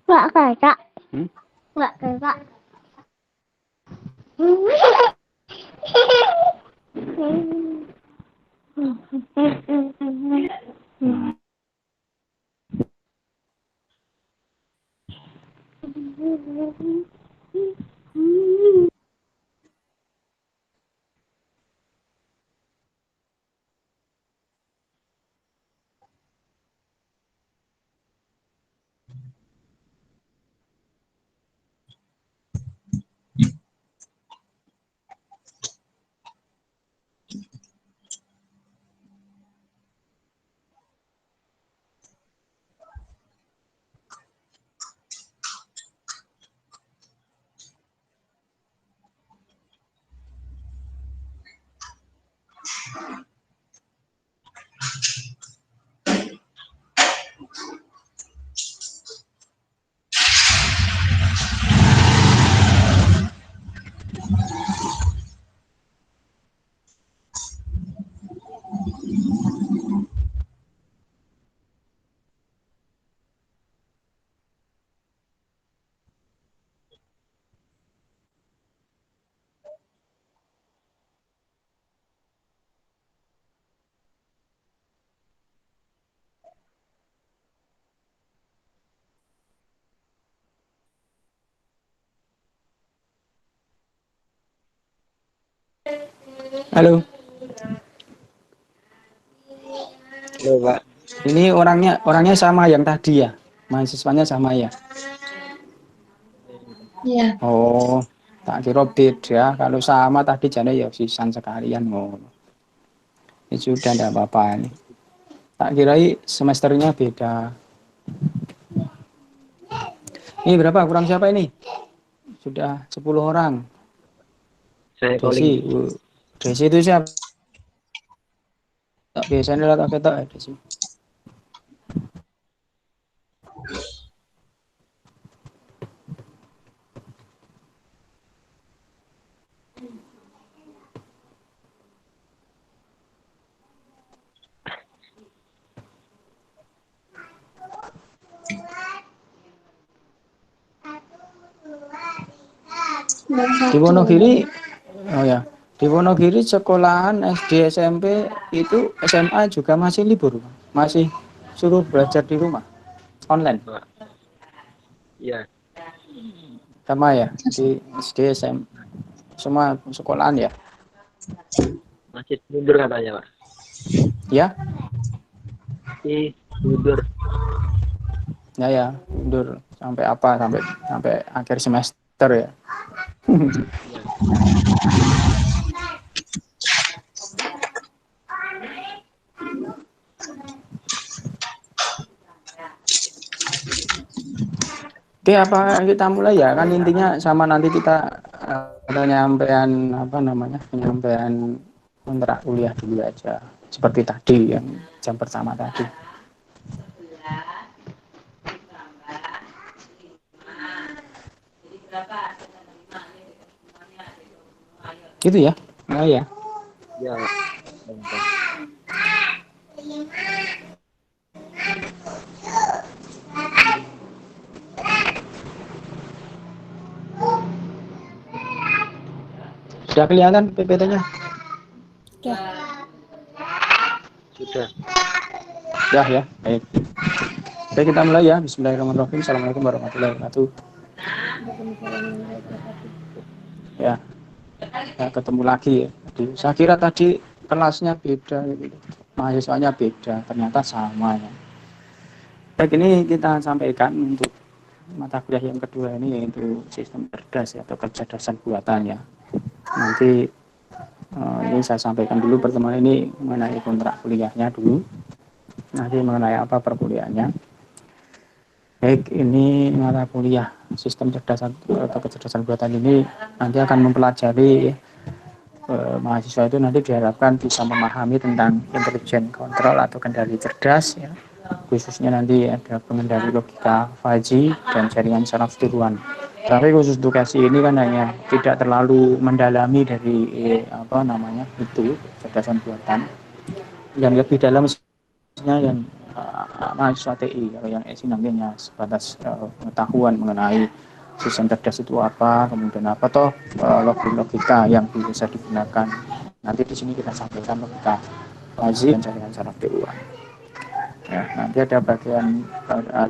Nggak kakak. Hmm? Nggak kakak. Halo. Halo, Pak. Ini orangnya sama yang tadi ya? Mahasiswanya sama ya? Iya. Oh, tak kira beda. Kalau sama tadi jane ya sisan sekalian ngono. Ini sudah enggak apa-apa ini. Tak kira semesternya beda. Ini berapa? Kurang siapa ini? Sudah 10 orang. Saya Desi, calling. Desi itu siapa? Tak biasanya lah tak ketok ya Desi. Di Wonogiri, oh ya, di Wonogiri sekolahan SD SMP itu SMA juga masih libur, masih suruh belajar di rumah, online, Pak. Iya, sama ya di SD SMP semua sekolahan ya, masih tidur katanya, Pak. ya, Tidur. ya, mundur sampai apa sampai akhir semester ya. Iya. Oke, apa kita mulai ya? Kan intinya sama nanti kita penyampaian apa namanya? Penyampaian kontrak kuliah dulu aja. Seperti tadi yang jam pertama tadi. Gitu ya. Nah, ya. Iya, Pak. Gampang. Sudah kelihatan PPT-nya? Sudah. Ya, ya. Baik. Oke, kita mulai ya. Bismillahirrahmanirrahim. Assalamualaikum warahmatullahi wabarakatuh. Ya, ketemu lagi ya. Saya kira tadi kelasnya beda gitu. Mahasiswanya beda, ternyata sama ya. Baik, ini kita sampaikan untuk mata kuliah yang kedua ini yaitu sistem cerdas atau kecerdasan buatan ya. Nanti ini saya sampaikan dulu pertemuan ini mengenai kontrak kuliahnya dulu. Nanti mengenai apa perkuliahannya. Baik, ini mata kuliah sistem cerdas atau kecerdasan buatan ini nanti akan mempelajari mahasiswa itu nanti diharapkan bisa memahami tentang intelligent control atau kendali cerdas ya. Khususnya nanti ada pengendali logika Fuzzy dan jaringan saraf tiruan. Tapi khusus edukasi ini kan hanya tidak terlalu mendalami dari apa namanya itu kecerdasan buatan. Yang lebih dalam yang mahasiswa TI. Kalau yang SI nanti hanya sebatas pengetahuan mengenai sistem cerdas itu apa, kemudian apa toh logika yang bisa digunakan. Nanti di sini kita sampaikan logika fuzzy dan jaringan saraf tiruan. Ya, nanti ada bagian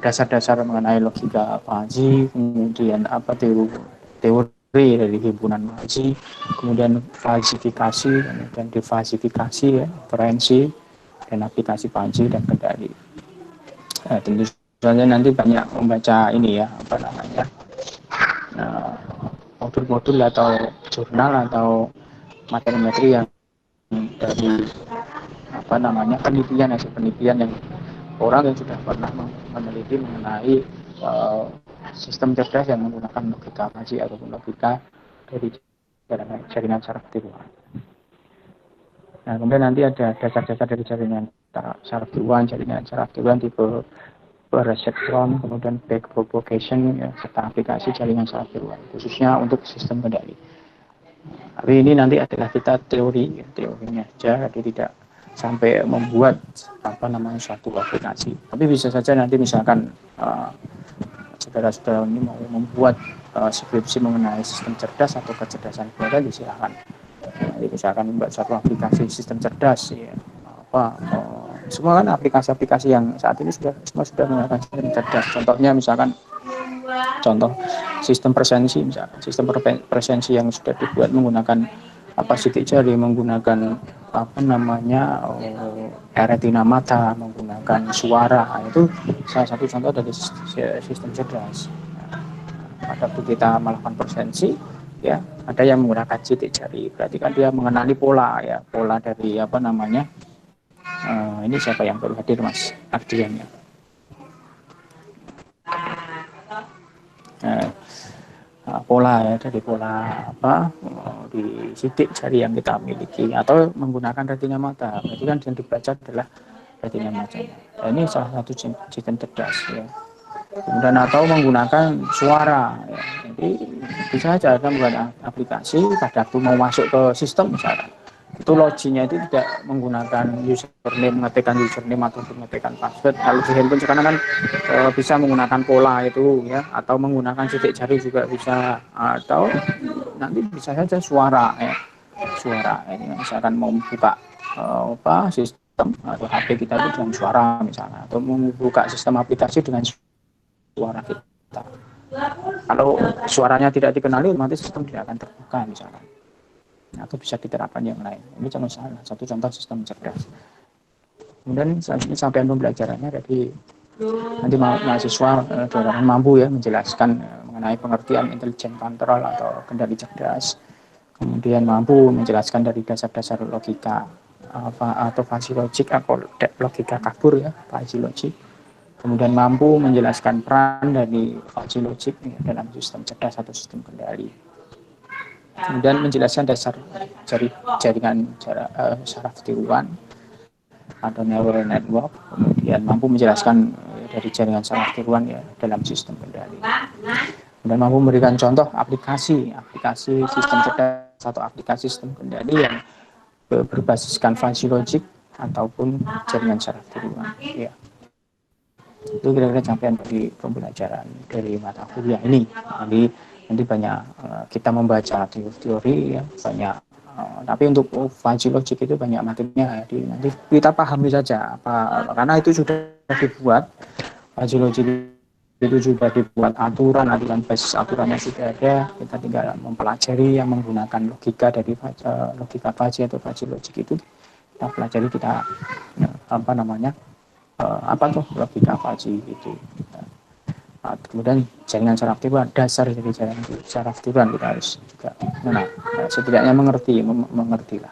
dasar-dasar mengenai logika fuzzy, kemudian apa teori dari himpunan fuzzy, kemudian falsifikasi, kemudian defalsifikasi, ya, referensi, dan aplikasi fuzzy dan kendali. Tentu saja nanti banyak membaca ini ya, apa namanya, modul-modul atau jurnal atau materi-materi yang dari apa namanya hasil penelitian yang orang yang sudah pernah meneliti mengenai sistem cerdas yang menggunakan logika fuzzy ataupun logika dari jaringan saraf tiruan. Nah, kemudian nanti ada dasar-dasar dari jaringan saraf tiruan tipe reseptron, kemudian back propagation, ya, serta aplikasi jaringan saraf tiruan, khususnya untuk sistem kendali. Tapi ini nanti adalah kita teorinya aja, jadi tidak sampai membuat apa namanya suatu aplikasi. Tapi bisa saja nanti misalkan saudara-saudara ini mau membuat skripsi mengenai sistem cerdas atau kecerdasan buatan, silakan. Jadi misalkan membuat suatu aplikasi sistem cerdas, ya, apa semua kan aplikasi-aplikasi yang saat ini semua sudah menggunakan sistem cerdas. Contohnya misalkan contoh sistem presensi yang sudah dibuat menggunakan apa sidik jari, menggunakan apa namanya retina mata, menggunakan suara, itu salah satu contoh dari sistem cerdas. Pada waktu kita melakukan presensi, ya ada yang menggunakan sidik jari, berarti kan dia mengenali pola, ya pola dari apa namanya ini siapa yang baru hadir, Mas Ardian, ya. Pola, ya, dari pola apa di sidik jari yang kita miliki, atau menggunakan retina mata, berarti kan yang dibaca adalah retina mata. Nah, ini salah satu sistem cerdas, ya. Kemudian atau menggunakan suara, ya. Jadi bisa saja ada menggunakan aplikasi pada waktu mau masuk ke sistem misalkan, itu loginya itu tidak menggunakan mengetikkan username atau mengetikkan password. Kalau di handphone sekarang kan bisa menggunakan pola itu, ya, atau menggunakan sidik jari juga bisa, atau nanti bisa saja suara, ya, suara ini misalkan mau membuka apa sistem atau HP kita itu dengan suara misalnya, atau membuka sistem aplikasi dengan suara kita. Kalau suaranya tidak dikenali, otomatis sistem tidak akan terbuka misalkan, atau bisa diterapkan yang lain. Ini contoh satu contoh sistem cerdas. Kemudian sampai pembelajarannya, jadi nanti mahasiswa mampu ya menjelaskan mengenai pengertian intelijen kontrol atau kendali cerdas, kemudian mampu menjelaskan dari dasar-dasar logika atau fuzzy logic atau logika kabur, ya, fuzzy logic, kemudian mampu menjelaskan peran dari fuzzy logic dalam sistem cerdas atau sistem kendali, kemudian menjelaskan dasar jaringan saraf tiruan atau neural network, kemudian mampu menjelaskan dari jaringan saraf tiruan, ya, dalam sistem kendali, dan mampu memberikan contoh aplikasi sistem cerdas atau aplikasi sistem kendali yang berbasiskan fuzzy logic ataupun jaringan saraf tiruan, ya. Itu kira-kira capaian dari pembelajaran dari mata kuliah ini. Nanti banyak kita membaca teori, ya, banyak, tapi untuk fuzzy logic itu banyak materinya, jadi nanti kita pahami saja karena itu sudah dibuat fuzzy logic itu juga dibuat aturan basis aturannya sudah ada, kita tinggal mempelajari yang menggunakan logika dari logika fuzzy atau fuzzy logic itu kita pelajari, kita apa namanya apa tuh logika fuzzy itu. Kemudian jaringan saraf tiruan, dasar dari jaringan saraf tiruan kita harus juga setidaknya mengerti lah.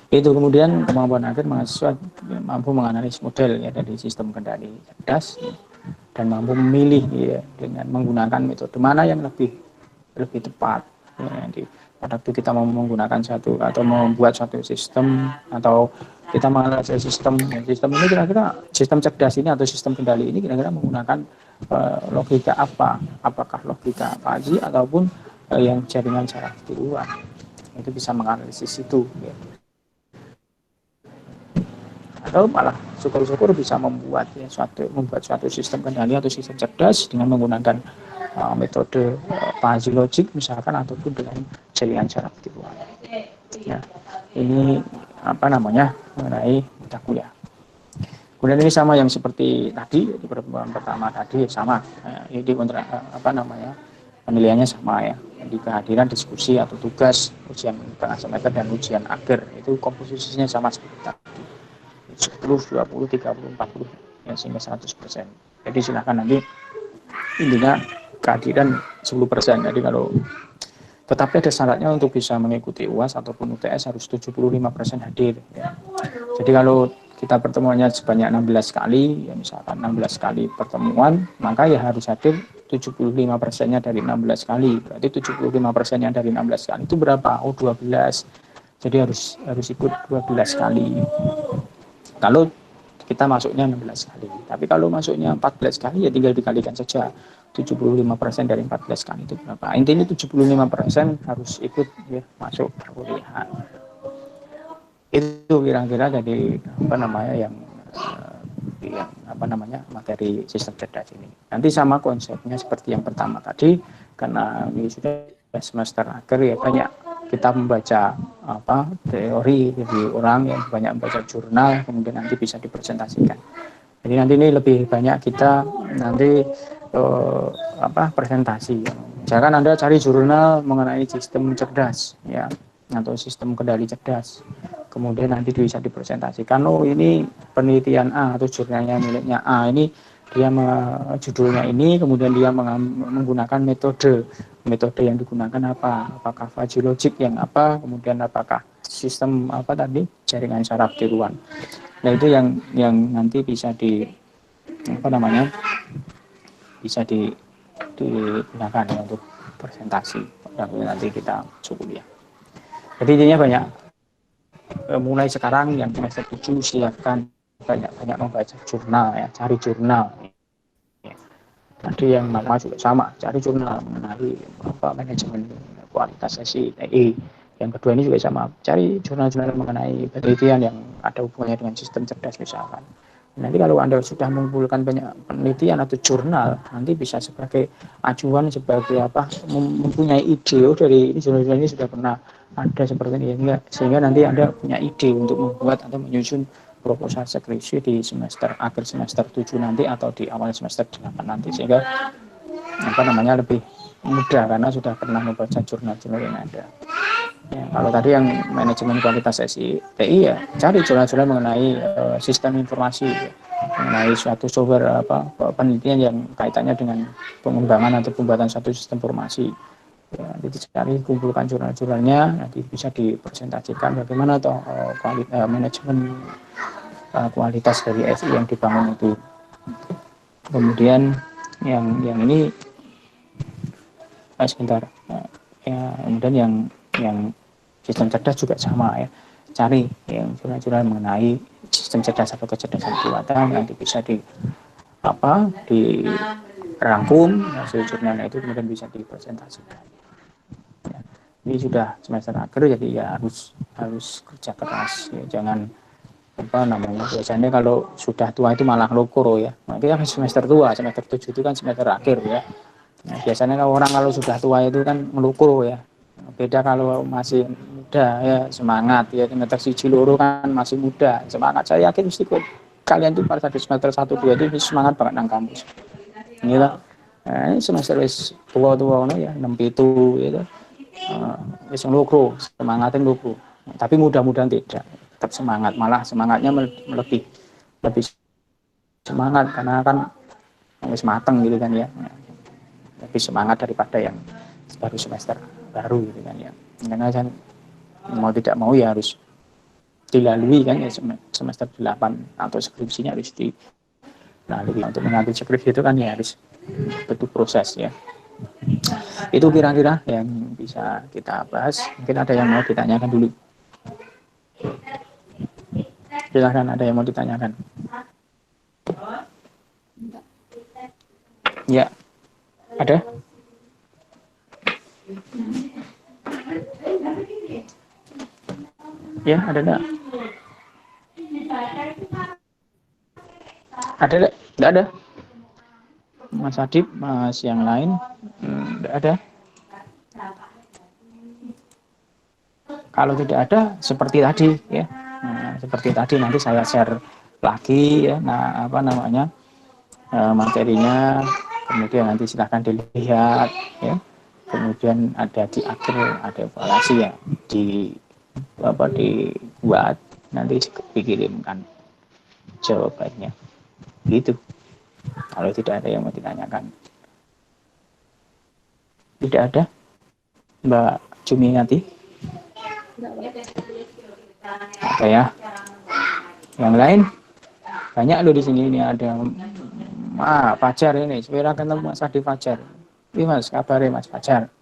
Itu kemudian kemampuan akhir mahasiswa mampu menganalisis model, ya, dari sistem kendali cerdas, dan mampu memilih, ya, dengan menggunakan metode mana yang lebih tepat, ya, pada waktu kita mau menggunakan satu atau membuat suatu sistem, atau kita menganalisis sistem ini kira-kira sistem cerdas ini atau sistem kendali ini kira-kira menggunakan logika apakah logika fuzzy ataupun yang jaringan saraf tiruan, itu bisa menganalisis itu, ya. atau malah syukur-syukur bisa membuat suatu sistem kendali atau sistem cerdas dengan menggunakan metode fuzzy logic misalkan ataupun dengan jaringan jarak virtual. Ya, ini apa namanya mengenai mata kuliah. Kemudian ini sama yang seperti tadi di pertemuan pertama tadi sama, ini apa namanya penilaiannya sama ya, di kehadiran diskusi atau tugas ujian tengah semester dan ujian akhir itu komposisinya sama seperti tadi 10, 20, 30, 40 ya sehingga 100%. Jadi silakan nanti intinya kehadiran 10%. Jadi kalau tetapi ada syaratnya untuk bisa mengikuti UAS ataupun UTS harus 75% hadir. Ya. Jadi kalau kita pertemuannya sebanyak 16 kali, ya misalkan 16 kali pertemuan, maka ya harus hadir 75%-nya dari 16 kali. Berarti 75%-nya dari 16 kali itu berapa? Oh 12. Jadi harus ikut 12 kali. Kalau kita masuknya 16 kali. Tapi kalau masuknya 14 kali ya tinggal dikalikan saja. 75% dari 14 kali itu berapa? Intinya 75% harus ikut ya, masuk perkuliahan. Itu kira-kira jadi apa namanya yang apa namanya materi sistem cerdas ini. Nanti sama konsepnya seperti yang pertama tadi, karena ini sudah semester akhir ya banyak kita membaca apa teori dari orang yang banyak membaca jurnal, kemudian nanti bisa dipresentasikan. Jadi nanti ini lebih banyak kita nanti apa presentasi. Misalkan Anda cari jurnal mengenai sistem cerdas ya atau sistem kendali cerdas. Kemudian nanti bisa dipresentasikan. Oh ini penelitian A atau jurnalnya miliknya A ini dia judulnya ini, kemudian dia menggunakan metode yang digunakan apa? Apakah fuzzy logic yang apa? Kemudian apakah sistem apa tadi jaringan saraf tiruan. Nah itu yang nanti bisa di apa namanya bisa digunakan ya, untuk presentasi nanti kita kuliah. Jadi intinya banyak mulai sekarang yang semester 7 silakan banyak membaca jurnal ya, cari jurnal. Tadi yang nama juga sama, cari jurnal mengenai apa manajemen kualitas sesi TI. Yang kedua ini juga sama, cari jurnal-jurnal mengenai penelitian yang ada hubungannya dengan sistem cerdas misalkan. Nanti kalau Anda sudah mengumpulkan banyak penelitian atau jurnal, nanti bisa sebagai acuan sebagai apa mempunyai ide dari jurnal-jurnal ini sudah pernah ada seperti ini enggak, sehingga nanti Anda punya ide untuk membuat atau menyusun proposal skripsi di semester akhir semester 7 nanti atau di awal semester 8 nanti, sehingga apa namanya lebih mudah karena sudah pernah membaca jurnal-jurnal yang ada. Ya, kalau tadi yang manajemen kualitas sesi TI ya cari jurnal-jurnal mengenai sistem informasi ya, mengenai suatu software apa penelitian yang kaitannya dengan pengembangan atau pembuatan suatu sistem informasi. Ya, jadi cari kumpulkan jurnal-jurnalnya nanti bisa dipresentasikan bagaimana toh manajemen kualitas dari SI yang dibangun itu. Kemudian yang ini sebentar ya, kemudian yang sistem cerdas juga sama ya, cari yang jurnal-jurnal mengenai sistem cerdas atau kecerdasan buatan nanti bisa dirangkum hasil jurnalnya itu kemudian bisa dipresentasikan ya. Ini sudah semester akhir jadi ya harus kerja keras ya, jangan apa namanya biasanya kalau sudah tua itu malah lokoro ya, makanya semester tua semester 7 itu kan semester akhir ya. Nah, biasanya orang kalau sudah tua itu kan melukuru ya. Beda kalau masih muda ya, semangat ya, semester 1 loro kan masih muda, semangat. Saya yakin mesti kalian tuh pada semester 1 2 itu semangat banget nang kampus. Inilah. Nah, ini semester wis tua-tua ya, 67 gitu. Wis lukuru, semangatin lukuru. Tapi mudah-mudahan tidak. Tetap semangat, malah semangatnya lebih semangat karena kan wis mateng gitu kan ya. Lebih semangat daripada yang baru semester baru gitu kan ya, karena kan mau tidak mau ya harus dilalui kan ya semester 8 atau skripsinya harus dilalui. Untuk mengambil skripsi itu kan ya harus butuh proses ya. Itu kira-kira yang bisa kita bahas. Mungkin ada yang mau ditanyakan dulu, silahkan, ada yang mau ditanyakan ya, ada. Ya, ada enggak? Ada nggak? Nggak ada. Mas Adib, Mas yang lain, nggak ada. Kalau tidak ada, seperti tadi ya. Nah, seperti tadi nanti saya share lagi ya. Nah, apa namanya materinya. Kemudian nanti silahkan dilihat ya. Kemudian ada di akhir ada evaluasi ya di apa dibuat nanti dikirimkan jawabannya gitu. Kalau tidak ada yang mau ditanyakan, tidak ada Mbak Cumi nanti apa ya yang lain banyak loh di sini. Ini ada Fajar ini segera ketemu Mas Adi Fajar. Ini Mas kabarnya Mas Fajar.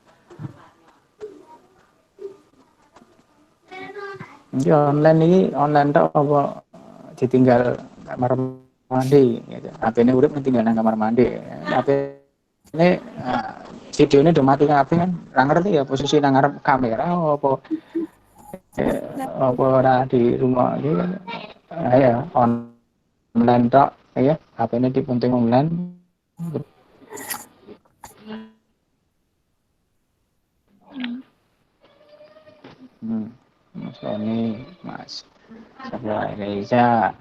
Ini online ini online tau apa ditinggal kamar mandi gitu. HP ini udah tinggal di kamar mandi. HP ini video ini udah mati HP kan. Nggak ngerti ya posisi nang ngarep kamera apa apa ora di rumah gitu. Ya online tok ya. HP ini dipenting online. Mas Roni, Mas Sabla Reza.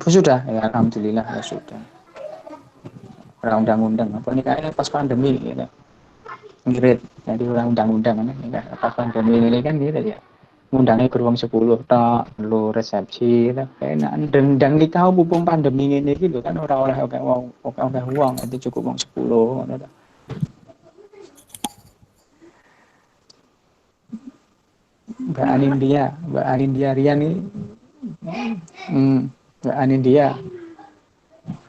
Sudah ya alhamdulillah ya sudah. Undang-undang apa ini kayaknya pas pandemi gitu. Ngirit jadi orang undang-undang kan ini pas pandemi ini kan gitu ya. Ngundangnya ke ruang 10 tak lu resepsi lah enak dendang nikah mumpung pandemi ini gitu kan orang oleh uang itu cukup uang 10 Mbak Anindya Rian ini Mbak Anindya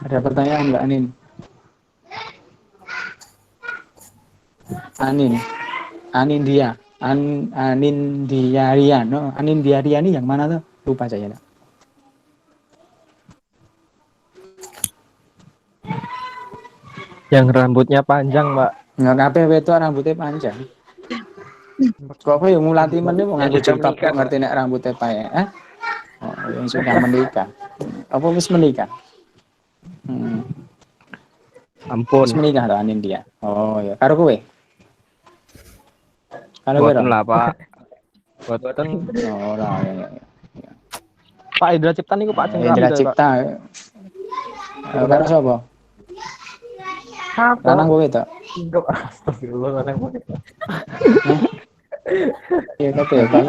ada pertanyaan Mbak Anindya Rian Anindya Rian ini yang mana tuh lupa saya lah. Yang rambutnya panjang, Mbak. Nggak kabeh itu rambutnya panjang. Kok apa yang mulati meneh mau nganggo jilbab kok ngerti nek rambutnya pae Oh, yang sudah menikah. Apa wis menikah? Ampun. Wis menikah to Anindya. Oh ya, karo kowe. Karo kowe. Boten lah, Pak. Boten. Oh, ora ya. Pak Indra Cipta niku Pak Cengkram. Indra Cipta. Karo sapa? Apa? Lanang kowe to? Astagfirullah, lanang kowe. Iya kata ya Pak.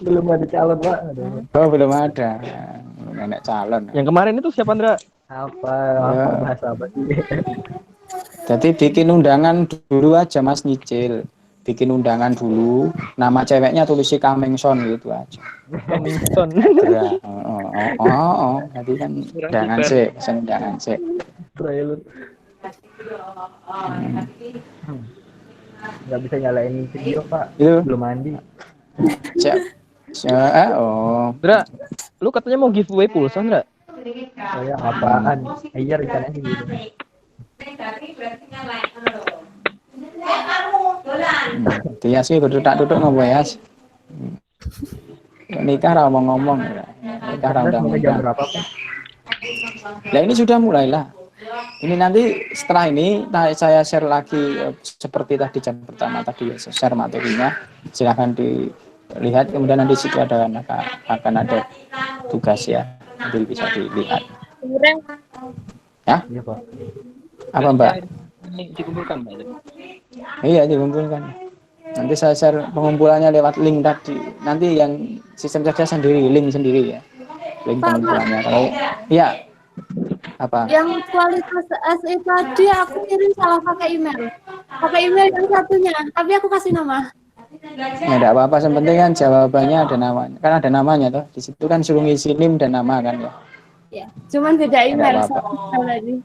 Belum ada calon, Pak. Oh belum ada. Nenek calon. Yang kemarin itu siapa, Andra? Apa bahasa apa sih? Jadi bikin undangan dulu aja Mas nyicil. Bikin undangan dulu. Nama ceweknya tulis si Kamengson gitu aja. Kamengson. Jadi kan undangan sih, undangan sih. Nggak bisa nyalain video Pak, belum mandi. Dra, lu katanya mau giveaway pulsa Ndra? Saya apaan? Iya rencananya gitu. Dia sih kudu tak duduk ngopo ya. Nikah ra ngomong ya. Nikah ra jam berapa Pak? Nah ini sudah mulailah. Ini nanti setelah ini saya share lagi seperti tadi jam pertama tadi ya, share materinya. Silahkan dilihat kemudian nanti situ akan ada tugas ya. Nanti bisa dilihat. Ya? Iya Pak. Apa Mbak? Dikumpulkan Mbak. Iya dikumpulkan. Nanti saya share pengumpulannya lewat link tadi. Nanti yang sistem saja sendiri, link sendiri ya. Link pengumpulannya. Kalau iya. Apa? Yang kualitas SE tadi aku kirim salah pakai email. Pakai email yang satunya, tapi aku kasih nama. Ya enggak apa-apa, yang penting kan jawabannya ada namanya. Kan ada namanya toh. Di situ kan suruh ngisi NIM dan nama kan ya. Ya, cuman beda email tadi.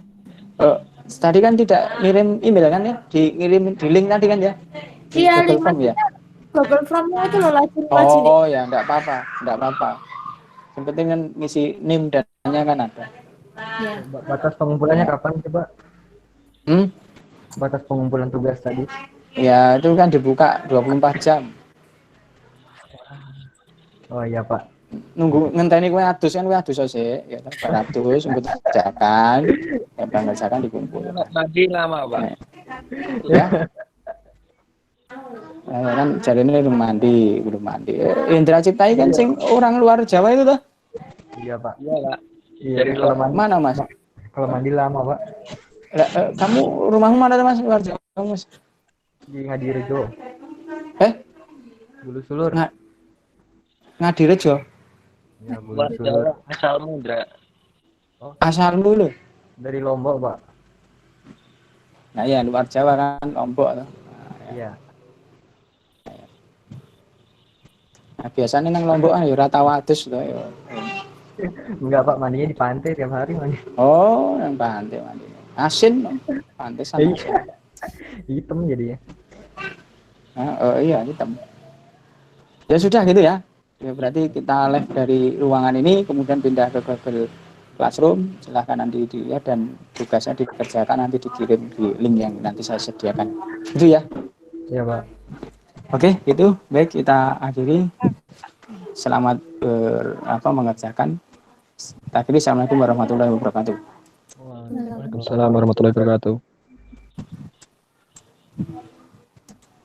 Oh, tadi kan tidak ngirim email kan ya? Dikirim di link tadi kan ya? Di iya, Google Form ya. Google Form-nya itu loh lagi. Oh ya, enggak apa-apa, enggak apa-apa. Yang penting kan ngisi NIM dananya kan ada. Ya. Batas pengumpulannya kapan coba? Hmm? Batas pengumpulan tugas tadi. Ya itu kan dibuka 24 jam. Oh iya Pak. Nunggu ngenteni kowe adus kan kowe adus sik ya bar adus nunggu kerjakan ya bang kerjakan dikumpul Mandi lama, Pak. ya kan jarine belum mandi Indra Ciptai kan sing orang luar Jawa itu tuh Iya Pak. Iya, Pak. Iya. Dari Kalau mandi, mana Mas kalau mandi lama Pak. kamu rumahmu mana Mas luar Jawa Mas Di Ngadirejo. Bulu Sulur. Ngadirejo Ya Bulu Luar Sulur. Jawa, asalmu, Indra. asalmu lho Dari Lombok Pak. nah ya luar Jawa kan Lombok tuh. Iya. Nah, biasanya nang Lombok kan ya ora tau adus to ya. Enggak Pak, mandinya di pantai tiap hari mandi. Oh, yang pantai mandi. Asin, no? Pantai sama asin. Hitam jadinya. Oh iya, hitam. Ya sudah gitu ya. Ya berarti kita live dari ruangan ini, kemudian pindah ke Google Classroom. Silahkan nanti dilihat dan tugasnya dikerjakan nanti dikirim di link yang nanti saya sediakan. Itu ya. Iya Pak. Oke, itu baik kita akhiri. Selamat mengerjakan. Kita akhiri. Assalamualaikum warahmatullahi wabarakatuh. Waalaikumsalam warahmatullahi wabarakatuh.